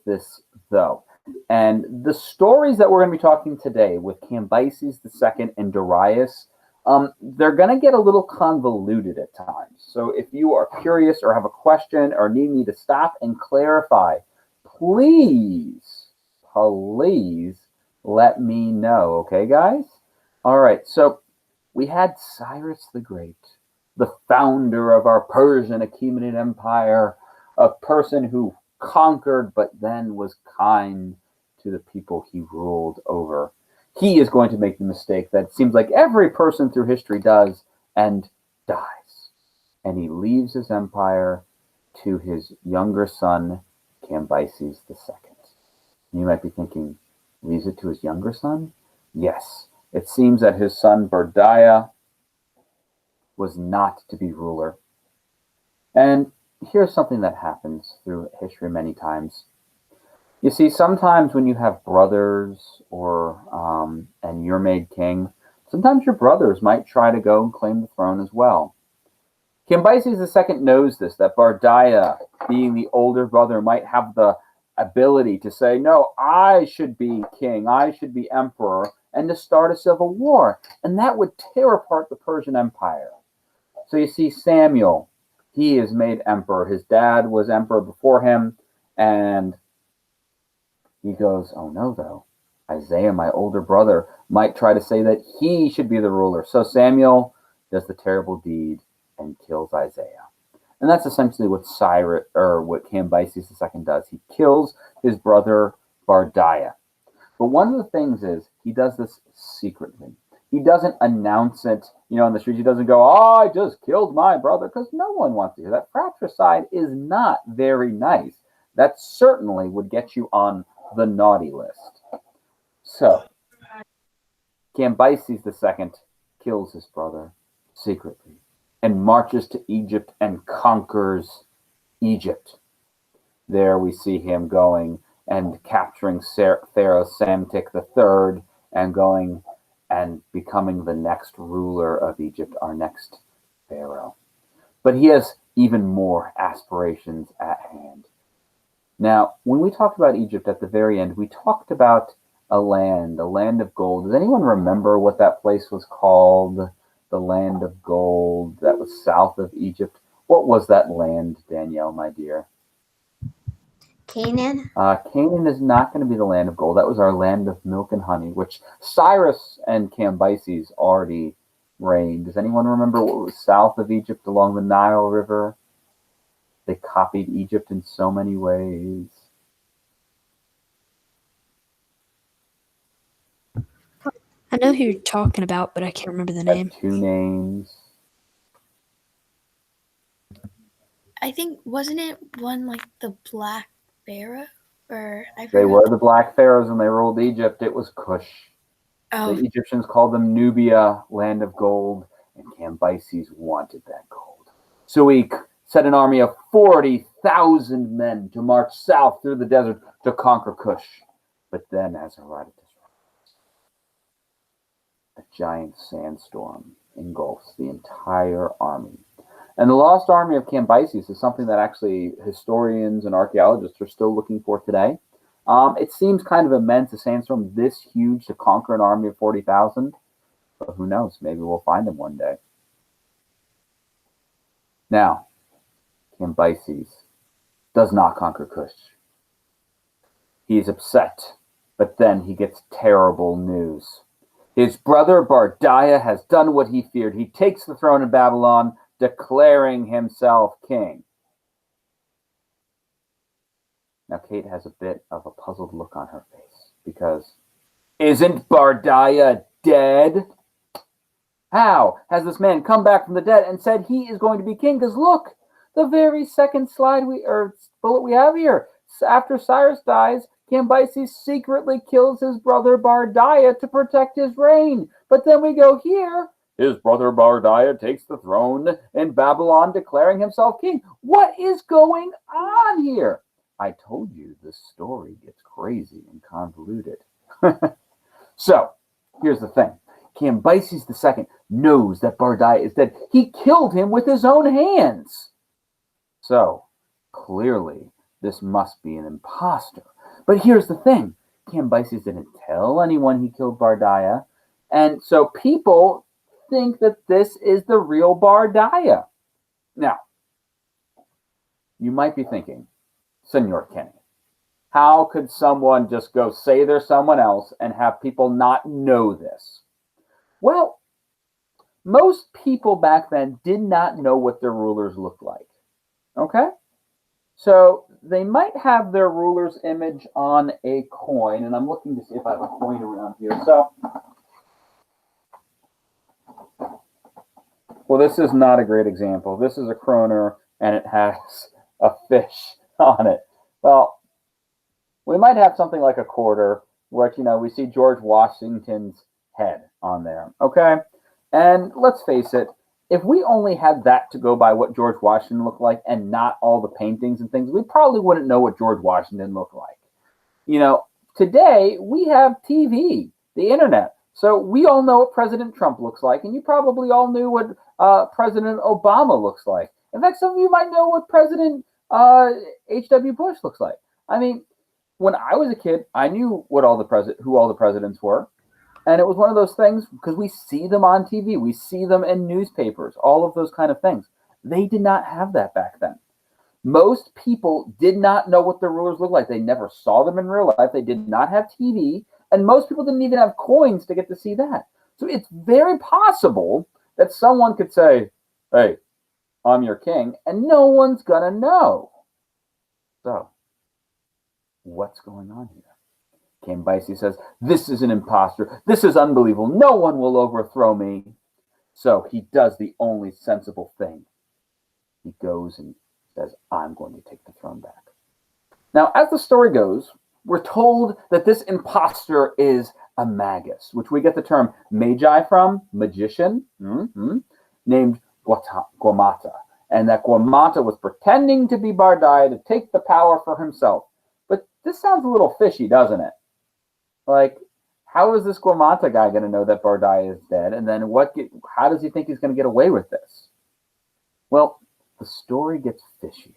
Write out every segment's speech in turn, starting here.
this, though. And the stories that we're going to be talking today with Cambyses II and Darius, they're going to get a little convoluted at times. So if you are curious or have a question or need me to stop and clarify, please let me know. Okay, guys? All right, so we had Cyrus the Great, the founder of our Persian Achaemenid Empire, a person who conquered but then was kind to the people he ruled over. He is going to make the mistake that it seems like every person through history does and dies. And he leaves his empire to his younger son, Cambyses II. You might be thinking, leaves it to his younger son? Yes. It seems that his son, Bardiya, was not to be ruler. And here's something that happens through history many times. You see, sometimes when you have brothers and you're made king, sometimes your brothers might try to go and claim the throne as well. Cambyses II knows this, that Bardiya, being the older brother, might have the ability to say, no, I should be king, I should be emperor, and to start a civil war. And that would tear apart the Persian Empire. So you see Samuel, he is made emperor. His dad was emperor before him, and he goes, oh no, though. Isaiah, my older brother, might try to say that he should be the ruler. So Samuel does the terrible deed and kills Isaiah. And that's essentially what Cambyses II does. He kills his brother Bardiya. But one of the things is he does this secretly. He doesn't announce it, on the streets. He doesn't go, oh, I just killed my brother, because no one wants to hear that. Fratricide is not very nice. That certainly would get you on the naughty list. So, Cambyses II kills his brother secretly and marches to Egypt and conquers Egypt. There we see him going and capturing Pharaoh Psamtik III and going and becoming the next ruler of Egypt, our next pharaoh. But he has even more aspirations at hand. Now, when we talked about Egypt at the very end, we talked about a land of gold. Does anyone remember what that place was called? The land of gold that was south of Egypt. What was that land, Danielle, my dear? Canaan? Canaan is not going to be the land of gold. That was our land of milk and honey, which Cyrus and Cambyses already reigned. Does anyone remember what was south of Egypt along the Nile River? They copied Egypt in so many ways. I know who you're talking about, but I can't remember the name. Two names. I think, wasn't it one like the Black Pharaoh? They were the Black Pharaohs when they ruled Egypt. It was Cush. Oh. The Egyptians called them Nubia, land of gold, and Cambyses wanted that gold. So he set an army of 40,000 men to march south through the desert to conquer Cush. But then, as Herodotus writes, a giant sandstorm engulfs the entire army. And the lost army of Cambyses is something that actually historians and archaeologists are still looking for today. It seems kind of immense, a sandstorm this huge to conquer an army of 40,000. But who knows? Maybe we'll find them one day. Now, Cambyses does not conquer Cush. He's upset, but then he gets terrible news. His brother Bardiya has done what he feared. He takes the throne in Babylon, declaring himself king. Now, Kate has a bit of a puzzled look on her face because isn't Bardiya dead? How has this man come back from the dead and said he is going to be king? Because look, the very second bullet we have here. After Cyrus dies, Cambyses secretly kills his brother Bardiya to protect his reign. But then we go here. His brother Bardiya takes the throne in Babylon, declaring himself king. What is going on here? I told you this story gets crazy and convoluted. So, here's the thing. Cambyses II knows that Bardiya is dead. He killed him with his own hands. So, clearly, this must be an imposter. But here's the thing. Cambyses didn't tell anyone he killed Bardiya. And so people think that this is the real Bardiya. Now, you might be thinking, Senor Kenny, how could someone just go say they're someone else and have people not know this? Well, most people back then did not know what their rulers looked like. Okay? So they might have their ruler's image on a coin, and I'm looking to see if I have a coin around here. So, well, this is not a great example. This is a kroner, and it has a fish on it. Well, we might have something like a quarter, which, we see George Washington's head on there, okay? And let's face it, if we only had that to go by what George Washington looked like and not all the paintings and things, we probably wouldn't know what George Washington looked like. Today we have TV, the internet. So we all know what President Trump looks like, and you probably all knew what President Obama looks like. In fact, some of you might know what President H.W. Bush looks like. I mean, when I was a kid, I knew who all the presidents were. And it was one of those things because we see them on TV. We see them in newspapers, all of those kind of things. They did not have that back then. Most people did not know what their rulers looked like. They never saw them in real life. They did not have TV. And most people didn't even have coins to get to see that. So it's very possible that someone could say, hey, I'm your king, and no one's going to know. So what's going on here? Cambyses says, this is an imposter. This is unbelievable. No one will overthrow me. So he does the only sensible thing. He goes and says, I'm going to take the throne back. Now, as the story goes, we're told that this imposter is a magus, which we get the term magi from, magician, named Gaumata. And that Gaumata was pretending to be Bardiya to take the power for himself. But this sounds a little fishy, doesn't it? Like, how is this Gaumata guy going to know that Bardiya is dead? And then how does he think he's going to get away with this? Well, the story gets fishier.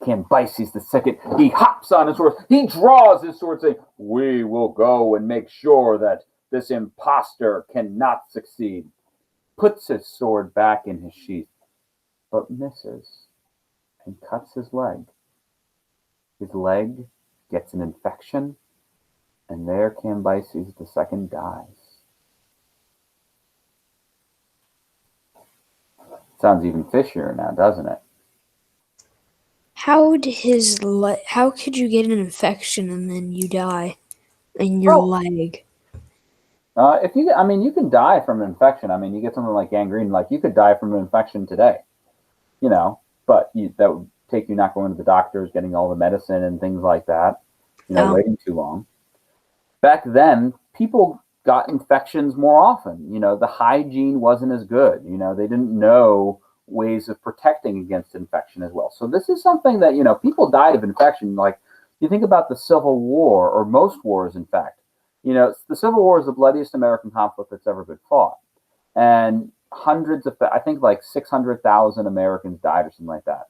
Cambyses II, he hops on his horse. He draws his sword saying, we will go and make sure that this imposter cannot succeed. Puts his sword back in his sheath, but misses and cuts his leg. His leg gets an infection, and there Cambyses II dies. Sounds even fishier now, doesn't it? How could you get an infection and then you die in your leg? You can die from an infection. You get something like gangrene. Like, you could die from an infection today, but that would take you not going to the doctors, getting all the medicine and things like that, waiting too long. Back then, people got infections more often. The hygiene wasn't as good. They didn't know ways of protecting against infection as well. So this is something that, people died of infection. Like, you think about the Civil War, or most wars, in fact. The Civil War is the bloodiest American conflict that's ever been fought. And I think like 600,000 Americans died or something like that.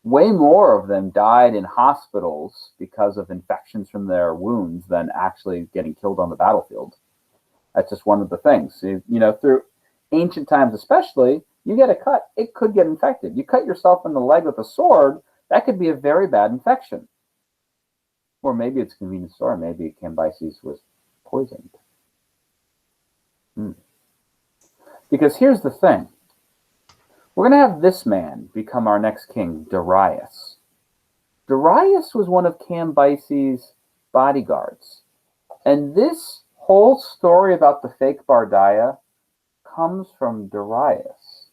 Way more of them died in hospitals because of infections from their wounds than actually getting killed on the battlefield. That's just one of the things. Through ancient times especially, you get a cut, it could get infected. You cut yourself in the leg with a sword, that could be a very bad infection. Or maybe it's a convenient story. Maybe Cambyses was poisoned. Because here's the thing. We're going to have this man become our next king, Darius. Darius was one of Cambyses' bodyguards. And this whole story about the fake Bardiya comes from Darius.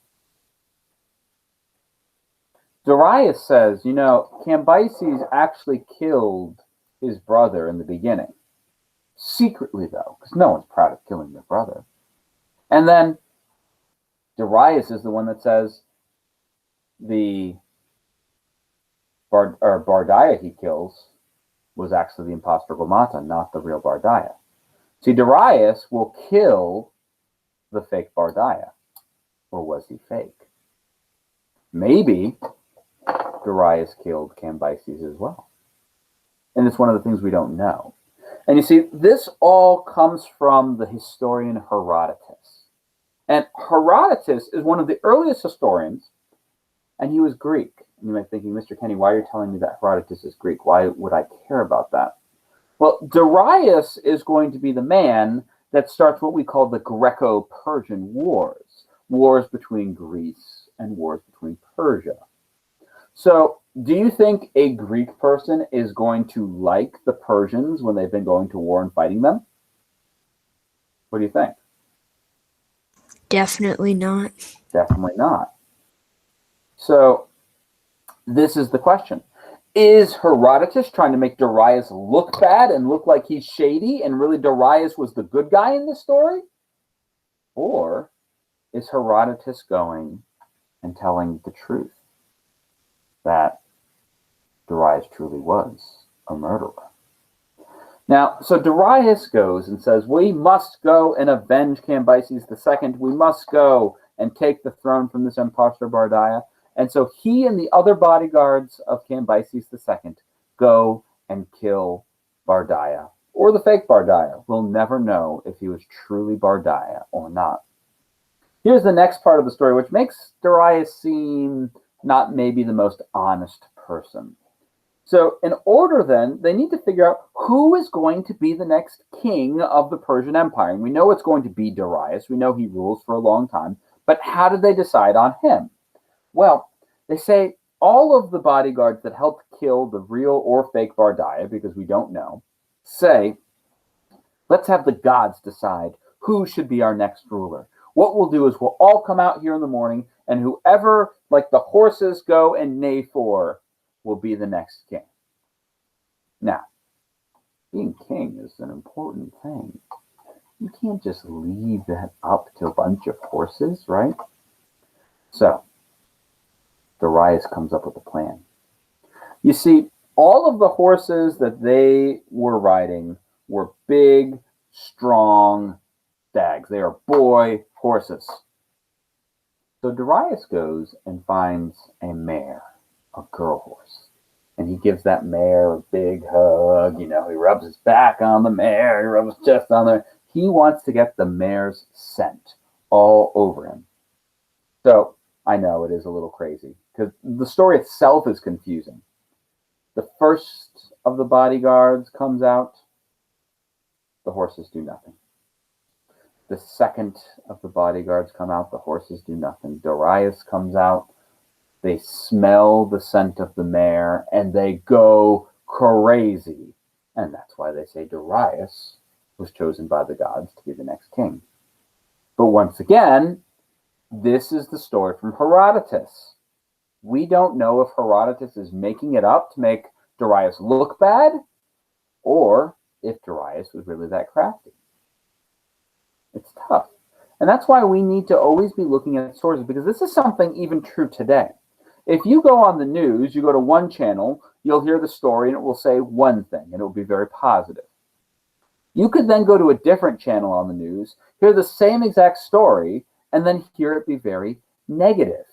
Darius says, Cambyses actually killed his brother in the beginning. Secretly, though, because no one's proud of killing their brother. And then Darius is the one that says the Bardiya he kills was actually the imposter Gaumata, not the real Bardiya. See, Darius will kill the fake Bardiya. Or was he fake? Maybe Darius killed Cambyses as well. And it's one of the things we don't know. And you see, this all comes from the historian Herodotus. And Herodotus is one of the earliest historians, and he was Greek. And you might be thinking, Mr. Kenny, why are you telling me that Herodotus is Greek? Why would I care about that? Well, Darius is going to be the man that starts what we call the Greco-Persian Wars, wars between Greece and wars between Persia. So, do you think a Greek person is going to like the Persians when they've been going to war and fighting them? What do you think? Definitely not. Definitely not. So, this is the question. Is Herodotus trying to make Darius look bad and look like he's shady, and really Darius was the good guy in this story? Or is Herodotus going and telling the truth, that Darius truly was a murderer? Now, so Darius goes and says, we must go and avenge Cambyses II. We must go and take the throne from this impostor Bardiya. And so he and the other bodyguards of Cambyses II go and kill Bardiya, or the fake Bardiya. We'll never know if he was truly Bardiya or not. Here's the next part of the story, which makes Darius seem not maybe the most honest person. So in order then, they need to figure out who is going to be the next king of the Persian Empire. And we know it's going to be Darius. We know he rules for a long time. But how did they decide on him? Well, they say all of the bodyguards that helped kill the real or fake Bardiya, because we don't know, say, let's have the gods decide who should be our next ruler. What we'll do is we'll all come out here in the morning, and whoever, like the horses go and neigh for, will be the next king. Now, being king is an important thing. You can't just leave that up to a bunch of horses, right? So, Darius comes up with a plan. You see, all of the horses that they were riding were big, strong stags. They are boy horses. So Darius goes and finds a mare, a girl horse. And he gives that mare a big hug. You know, he rubs his back on the mare. He rubs his chest on there. He wants to get the mare's scent all over him. So I know it is a little crazy because the story itself is confusing. The first of the bodyguards comes out. The horses do nothing. The second of the bodyguards come out. The horses do nothing. Darius comes out. They smell the scent of the mare and they go crazy. And that's why they say Darius was chosen by the gods to be the next king. But once again, this is the story from Herodotus. We don't know if Herodotus is making it up to make Darius look bad, or if Darius was really that crafty. It's tough. And that's why we need to always be looking at sources, because this is something even true today. If you go on the news, you go to one channel, you'll hear the story and it will say one thing, and it will be very positive. You could then go to a different channel on the news, hear the same exact story, and then hear it be very negative.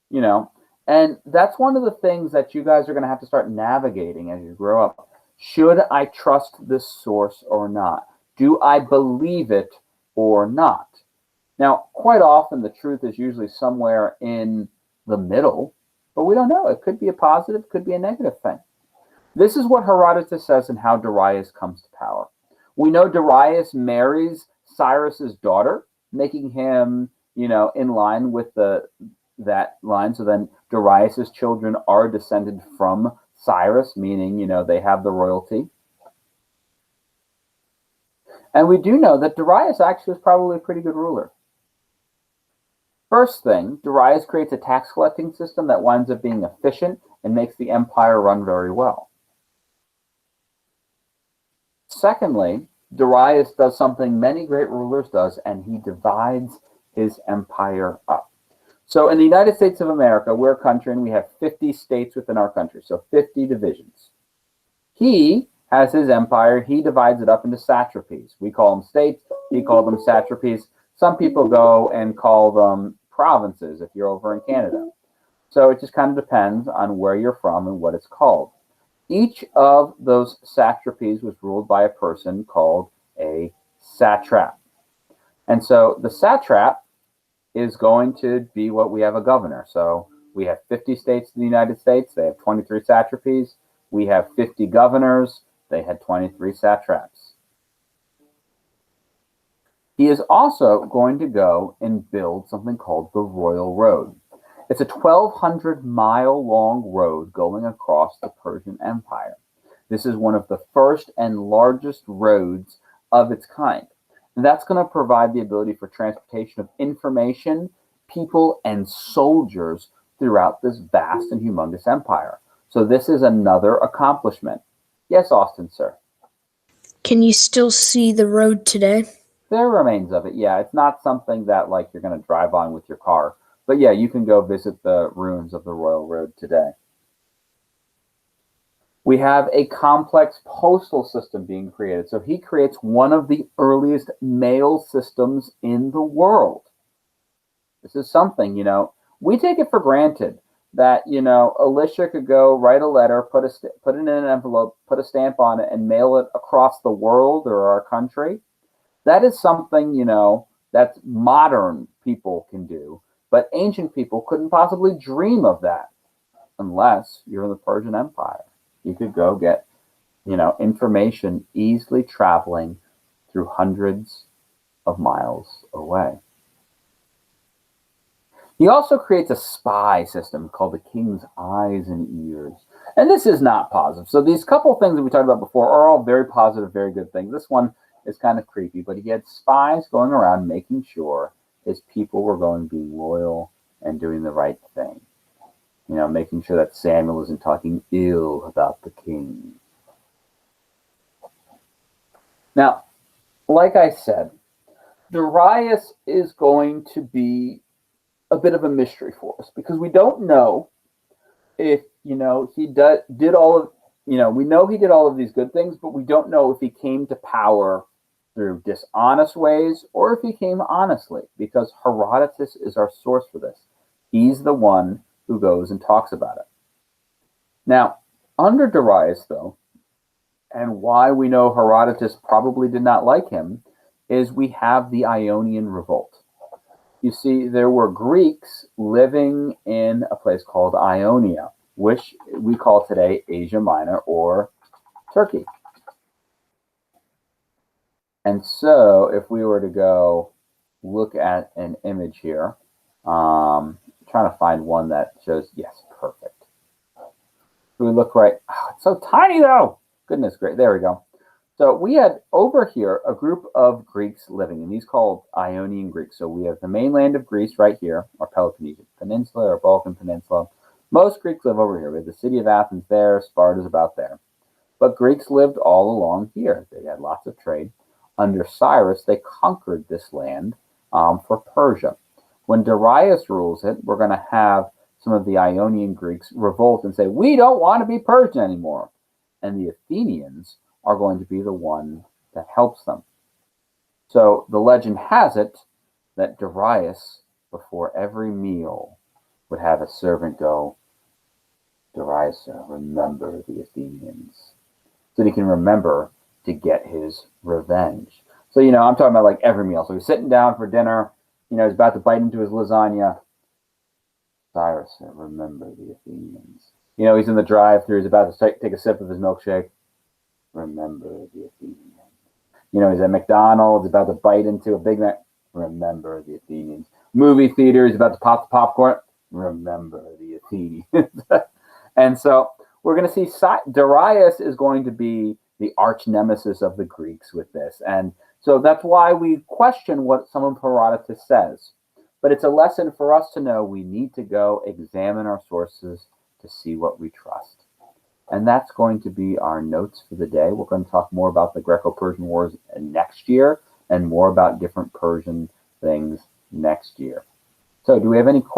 You know, and that's one of the things that you guys are going to have to start navigating as you grow up. Should I trust this source or not? Do I believe it or not? Now, quite often the truth is usually somewhere in the middle, but we don't know. It could be a positive, could be a negative thing. This is what Herodotus says and how Darius comes to power. We know Darius marries Cyrus's daughter, making him, you know, in line with that line. So then Darius's children are descended from Cyrus, meaning, you know, they have the royalty. And we do know that Darius actually is probably a pretty good ruler. First thing, Darius creates a tax collecting system that winds up being efficient and makes the empire run very well. Secondly, Darius does something many great rulers does, and he divides his empire up. So in the United States of America, we're a country and we have 50 states within our country, so 50 divisions. He has his empire, he divides it up into satrapies. We call them states, he called them satrapies. Some people go and call them provinces if you're over in Canada. So it just kind of depends on where you're from and what it's called. Each of those satrapies was ruled by a person called a satrap. And so the satrap is going to be what we have a governor. So we have 50 states in the United States. They have 23 satrapies. We have 50 governors. They had 23 satraps. He is also going to go and build something called the Royal Road. It's a 1,200-mile-long road going across the Persian Empire. This is one of the first and largest roads of its kind. And that's going to provide the ability for transportation of information, people, and soldiers throughout this vast and humongous empire. So this is another accomplishment. Yes, Austin, sir. Can you still see the road today? There are remains of it, yeah. It's not something that like you're going to drive on with your car. But yeah, you can go visit the ruins of the Royal Road today. We have a complex postal system being created. So he creates one of the earliest mail systems in the world. This is something, we take it for granted that, Alicia could go write a letter, put it in an envelope, put a stamp on it, and mail it across the world or our country. That is something, that modern people can do. But ancient people couldn't possibly dream of that unless you're in the Persian Empire. You could go get, information easily traveling through hundreds of miles away. He also creates a spy system called the King's Eyes and Ears. And this is not positive. So these couple things that we talked about before are all very positive, very good things. This one is kind of creepy, but he had spies going around making sure his people were going to be loyal and doing the right thing. Making sure that Samuel isn't talking ill about the king. Now, like I said, Darius is going to be a bit of a mystery for us because we don't know if, he did all of, we know he did all of these good things, but we don't know if he came to power through dishonest ways or if he came honestly, because Herodotus is our source for this. He's the one who goes and talks about it. Now, under Darius, though, and why we know Herodotus probably did not like him, is we have the Ionian Revolt. You see, there were Greeks living in a place called Ionia, which we call today Asia Minor or Turkey. And so if we were to go look at an image here, trying to find one that shows, yes, perfect. We look right, it's so tiny though. Goodness great, there we go. So we had over here a group of Greeks living, and these called Ionian Greeks. So we have the mainland of Greece right here, or Peloponnesian Peninsula, or Balkan Peninsula. Most Greeks live over here. We have the city of Athens there, Sparta's about there. But Greeks lived all along here. They had lots of trade. Under Cyrus, they conquered this land for Persia. When Darius rules it, we're going to have some of the Ionian Greeks revolt and say, we don't want to be Persian anymore. And the Athenians are going to be the one that helps them. So the legend has it that Darius, before every meal, would have a servant go, Darius, remember the Athenians. So that he can remember to get his revenge. So, I'm talking about like every meal. So he's sitting down for dinner, he's about to bite into his lasagna. Cyrus, remember the Athenians. He's in the drive-thru, he's about to take a sip of his milkshake. Remember the Athenians. He's at McDonald's, about to bite into a Big Mac. Remember the Athenians. Movie theater, he's about to pop the popcorn. Remember the Athenians. And so we're going to see Darius is going to be the arch nemesis of the Greeks with this. And so that's why we question what some of Herodotus says. But it's a lesson for us to know we need to go examine our sources to see what we trust. And that's going to be our notes for the day. We're going to talk more about the Greco-Persian Wars next year and more about different Persian things next year. So do we have any questions?